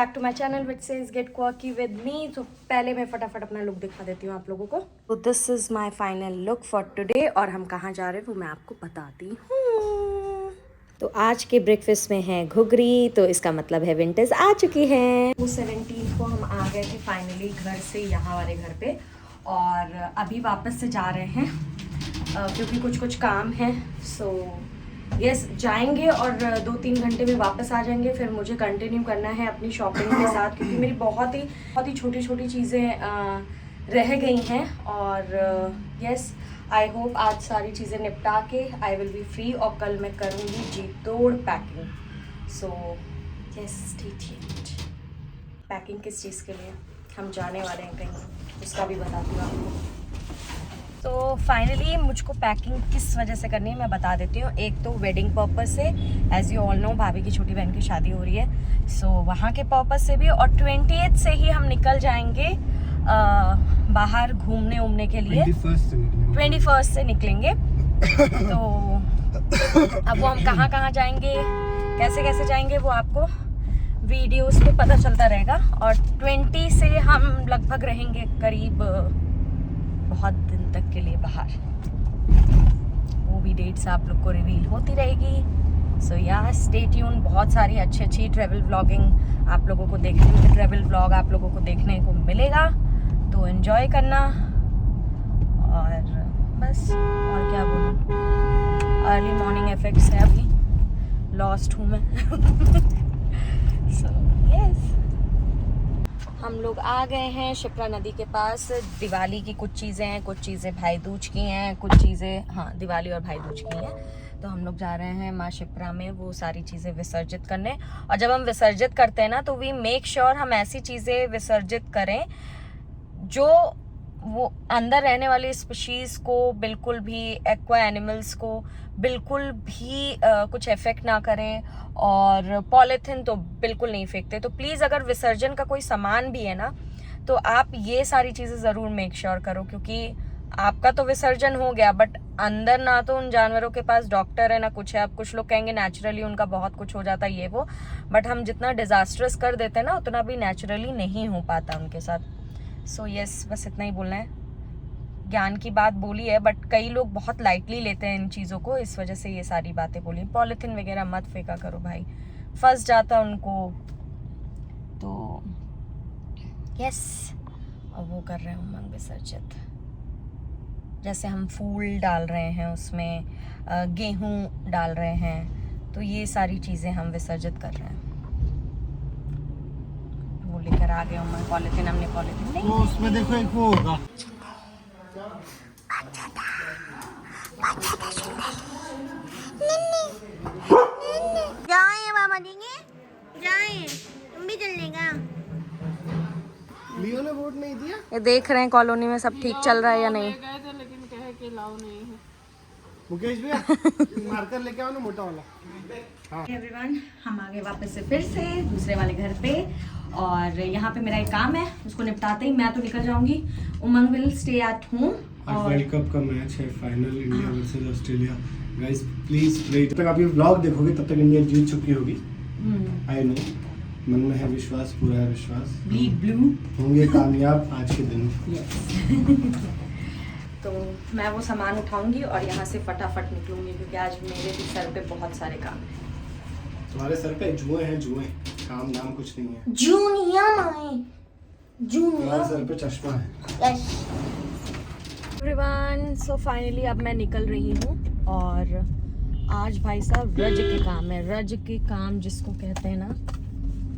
Back to my channel which says get quirky with me. तो पहले मैं फटाफट अपना लुक दिखा देती हूँ आप लोगों को। तो this is my final look for today और हम कहाँ जा रहे हैं वो मैं आपको बताती हूँ। तो आज के ब्रेकफास्ट में है घुघरी, तो इसका मतलब है विंटर्स आ चुकी है। 17 को हम आ गए थे फाइनली घर से, यहाँ वाले घर पे, और अभी वापस से जा रहे हैं क्योंकि कुछ काम है। सो यस, जाएंगे और 2-3 घंटे में वापस आ जाएंगे। फिर मुझे कंटिन्यू करना है अपनी शॉपिंग के साथ, क्योंकि मेरी बहुत ही छोटी छोटी चीज़ें रह गई हैं। और यस, आई होप आज सारी चीज़ें निपटा के आई विल बी फ्री और कल मैं करूँगी जी तोड़ packing. So yes, stay tuned. Packing किस चीज़ के लिए, हम जाने वाले हैं कहीं, उसका भी बताती हूँ आपको। तो फाइनली मुझको पैकिंग किस वजह से करनी है मैं बता देती हूँ। एक तो वेडिंग पर्पस से, एज यू ऑल नो भाभी की छोटी बहन की शादी हो रही है, सो वहाँ के पर्पस से भी, और 28 से ही हम निकल जाएंगे बाहर घूमने के लिए। 21 से निकलेंगे। तो अब वो हम कहाँ जाएंगे, कैसे जाएंगे, वो आपको वीडियोस पे पता चलता रहेगा। और 20 से हम लगभग रहेंगे करीब बहुत दिन तक के लिए बाहर। वो भी डेट्स आप लोग को रिवील होती रहेगी। सो या स्टे ट्यून। बहुत सारी अच्छी ट्रैवल व्लॉगिंग आप लोगों को देखने, ट्रैवल व्लॉग आप लोगों को देखने को मिलेगा, तो एंजॉय करना। और बस, और क्या बोलूँ, अर्ली मॉर्निंग इफेक्ट्स है, अभी लॉस्ट हूँ मैं। सो यस, हम लोग आ गए हैं शिप्रा नदी के पास। दिवाली की कुछ चीज़ें हैं, कुछ चीज़ें भाई दूज की हैं, कुछ चीज़ें दिवाली और भाई दूज की हैं। तो हम लोग जा रहे हैं माँ शिप्रा में वो सारी चीज़ें विसर्जित करने। और जब हम विसर्जित करते हैं ना, तो वी मेक श्योर हम ऐसी चीज़ें विसर्जित करें जो वो अंदर रहने वाली स्पीशीज़ को बिल्कुल भी, एक्वा एनिमल्स को बिल्कुल भी कुछ इफेक्ट ना करें। और पॉलीथिन तो बिल्कुल नहीं फेंकते। तो प्लीज़ अगर विसर्जन का कोई सामान भी है ना, तो आप ये सारी चीज़ें ज़रूर मेक श्योर करो, क्योंकि आपका तो विसर्जन हो गया, बट अंदर ना तो उन जानवरों के पास डॉक्टर है ना कुछ है। अब कुछ लोग कहेंगे नेचुरली उनका बहुत कुछ हो जाता है ये वो, बट हम जितना डिजास्टर्स कर देते हैं ना, उतना भी नेचुरली नहीं हो पाता उनके साथ। सो यस, बस इतना ही बोलना है। ज्ञान की बात बोली है, बट कई लोग बहुत लाइटली लेते हैं इन चीज़ों को, इस वजह से ये सारी बातें बोली। पॉलीथिन वगैरह मत फेंका करो भाई, फंस जाता उनको। तो यस, और वो कर रहे हैं उमंग विसर्जित। जैसे हम फूल डाल रहे हैं उसमें, गेहूँ डाल रहे हैं, तो ये सारी चीज़ें हम विसर्जित कर रहे हैं। वो लेकर आ गए उमंग पॉलीथिन, हमने पॉलीथिन नहीं, वो उसमें देखो एक वो होगा। जाए मामा देंगे, जाए तुम भी चलेगा। लियो ने वोट नहीं दिया। ये देख रहे हैं कॉलोनी में सब ठीक चल रहा है या नहीं। गए थे लेकिन कहे कि लाओ नहीं है। मुकेश भैया मार्कर लेके आओ ना, मोटा वाला। हाँ एवरीवन, हम आ गए वापस से फिर से दूसरे वाले घर पे, और यहाँ पे मेरा एक काम है, उसको निपटाते ही मैं तो निकल जाऊंगी। Umang will stay at home. आज वर्ल्ड कप का मैच है, final India versus Australia. Guys please pray, जब तक आप ये व्लॉग देखोगे तब तक इंडिया जीत चुकी होगी। आई नो, मन में है विश्वास, पूरा है विश्वास। ब्लीड ब्लू होंगे कामयाब आज के दिन। तो मैं वो सामान उठाऊंगी और यहाँ से फटाफट निकलूंगी, क्योंकि आज मेरे भी सर पे बहुत सारे काम हैं। तुम्हारे सर पे जुए हैं, जुए, काम नाम कुछ नहीं है। तुम्हारे सर पे चश्मा है। एवरीवन, सो फाइनली अब मैं निकल रही हूँ, और आज भाई साहब रज के काम है। रज के काम जिसको कहते हैं ना,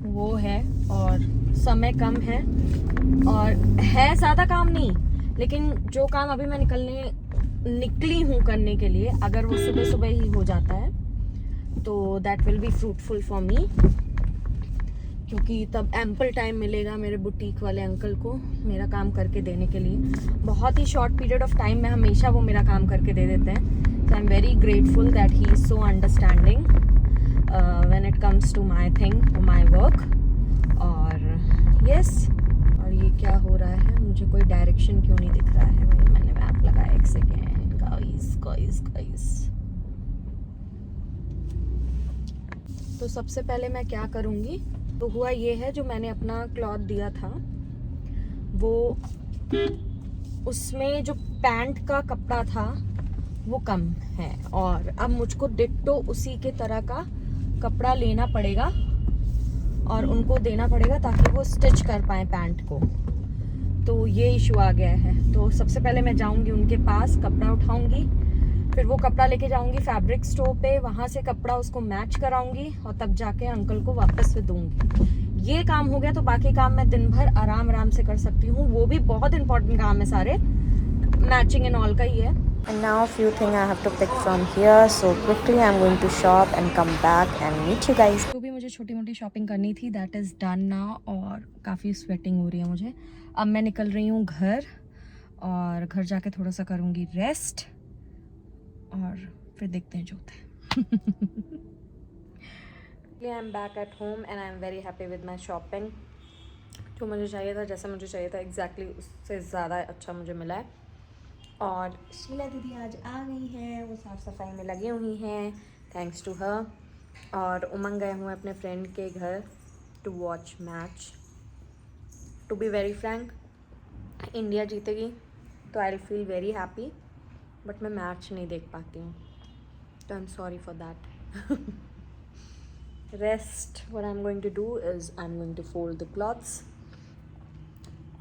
वो है, और समय कम है, और है ज़्यादा काम नहीं, लेकिन जो काम अभी मैं निकली हूँ करने के लिए, अगर वो सुबह सुबह ही हो जाता है तो that will be fruitful for me, क्योंकि तब एम्पल टाइम मिलेगा मेरे बुटीक वाले अंकल को मेरा काम करके देने के लिए। बहुत ही शॉर्ट पीरियड ऑफ टाइम में हमेशा वो मेरा काम करके दे देते हैं। So I am very grateful that he is so understanding when it comes to my thing, my work. और यस, और ये क्या हो रहा है, मुझे कोई डायरेक्शन क्यों नहीं दिख रहा है भाई। मैंने मैप लगाया, एक सेकेंड गाइस। तो सबसे पहले मैं क्या करूँगी, तो हुआ ये है, जो मैंने अपना क्लॉथ दिया था वो, उसमें जो पैंट का कपड़ा था वो कम है, और अब मुझको डिट्टो उसी के तरह का कपड़ा लेना पड़ेगा और उनको देना पड़ेगा ताकि वो स्टिच कर पाए पैंट को। तो ये इशू आ गया है। तो सबसे पहले मैं जाऊंगी उनके पास, कपड़ा उठाऊंगी, फिर वो कपड़ा लेके जाऊंगी फैब्रिक स्टोर पे, वहां से कपड़ा उसको मैच कराऊंगी और तब जाके अंकल को वापस से दूंगी। ये काम हो गया तो बाकी काम मैं दिन भर आराम से कर सकती हूँ। वो भी बहुत इंपॉर्टेंट काम है, सारे मैचिंग एंड ऑल का ही है। And now a few things I have to pick from here, so quickly I'm going to shop and come back and meet you guys. जो भी मुझे छोटी मोटी शॉपिंग करनी थी that is done now, और काफ़ी स्वेटिंग हो रही है मुझे। अब मैं निकल रही हूँ घर, और घर जाके थोड़ा सा करूँगी रेस्ट, और फिर देखते हैं जो होता है। I am back at home and I am very happy with my shopping. जो मुझे चाहिए था, जैसा मुझे चाहिए था exactly उससे ज़्यादा अच्छा मुझे मिला है। और शीला दीदी आज आ गई हैं, वो साफ़ सफाई में लगी हुई हैं, थैंक्स टू हर। और उमंग गए हुए अपने फ्रेंड के घर to watch match. To be very frank, India जीतेगी तो I will feel very happy, but मैं मैच नहीं देख पाती हूँ, तो I am sorry for that. Rest, what I am going to do is I am going to fold the clothes,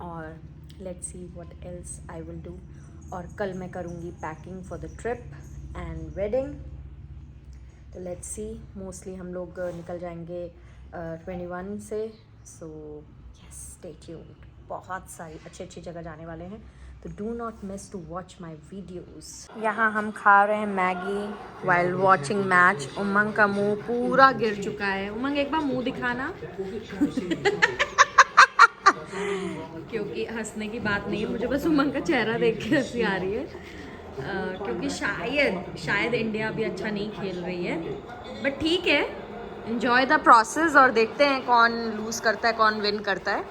और let's see what else I will do. और कल मैं करूँगी packing for the trip and wedding, तो let's see. Mostly हम लोग निकल जाएंगे 21 से, सो यस स्टे ट्यून्ड। बहुत सारी अच्छी जगह जाने वाले हैं, तो do not miss to watch my videos. यहाँ हम खा रहे हैं Maggi while watching match. Umang का मुंह पूरा गिर चुका है। उमंग एक बार मुंह दिखाना। क्योंकि हंसने की बात नहीं है, मुझे बस उमंग का चेहरा देख के हंसी आ रही है, क्योंकि शायद इंडिया अभी अच्छा नहीं खेल रही है, बट ठीक है, एंजॉय द प्रोसेस और देखते हैं कौन लूज़ करता है कौन विन करता है।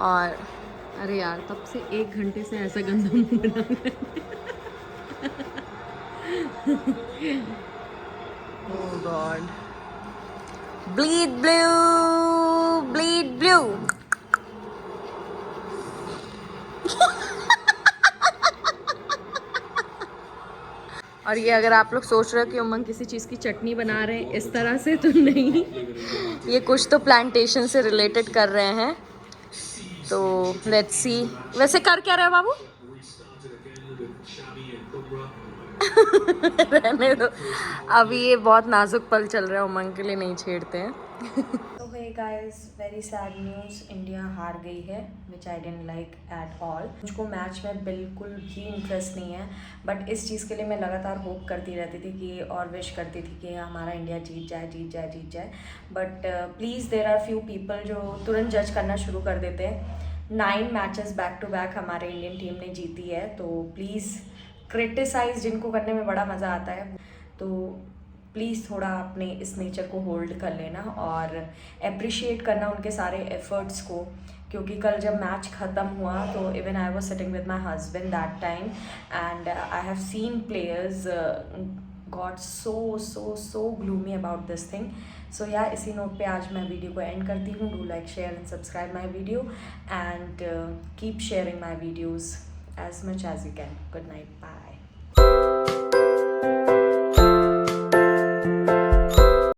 और अरे यार, तब से 1 घंटे से ऐसा गंदा मुंह बना oh God, bleed blue, bleed blue. और ये अगर आप लोग सोच रहे हो कि उमंग किसी चीज़ की चटनी बना रहे हैं इस तरह से, तो नहीं, ये कुछ तो प्लांटेशन से रिलेटेड कर रहे हैं, तो लेट्स सी। वैसे कर क्या रहे हो बाबू? रहने दो, अभी ये बहुत नाजुक पल चल रहा है, उमंग के लिए नहीं छेड़ते हैं। तो hey guys, very sad news, India हार गई है, which I didn't like at all. मुझको मैच में बिल्कुल भी इंटरेस्ट नहीं है, बट इस चीज़ के लिए मैं लगातार होप करती रहती थी कि, और विश करती थी कि हमारा इंडिया जीत जाए। But please, there are few people जो तुरंत जज करना शुरू कर देते हैं। 9 मैचेस बैक टू बैक हमारे इंडियन टीम ने जीती है, तो प्लीज़ क्रिटिसाइज़ जिनको करने में बड़ा मज़ा आता है, तो प्लीज़ थोड़ा अपने इस नेचर को होल्ड कर लेना और अप्रिशिएट करना उनके सारे एफर्ट्स को। क्योंकि कल जब मैच ख़त्म हुआ तो even I was sitting with my husband that time, and I have seen players got so gloomy about this thing. So yeah इसी नोट पे आज मैं वीडियो को एंड करती हूँ। Do like, share and subscribe my video, and keep sharing my videos as much as you can. Good night, bye.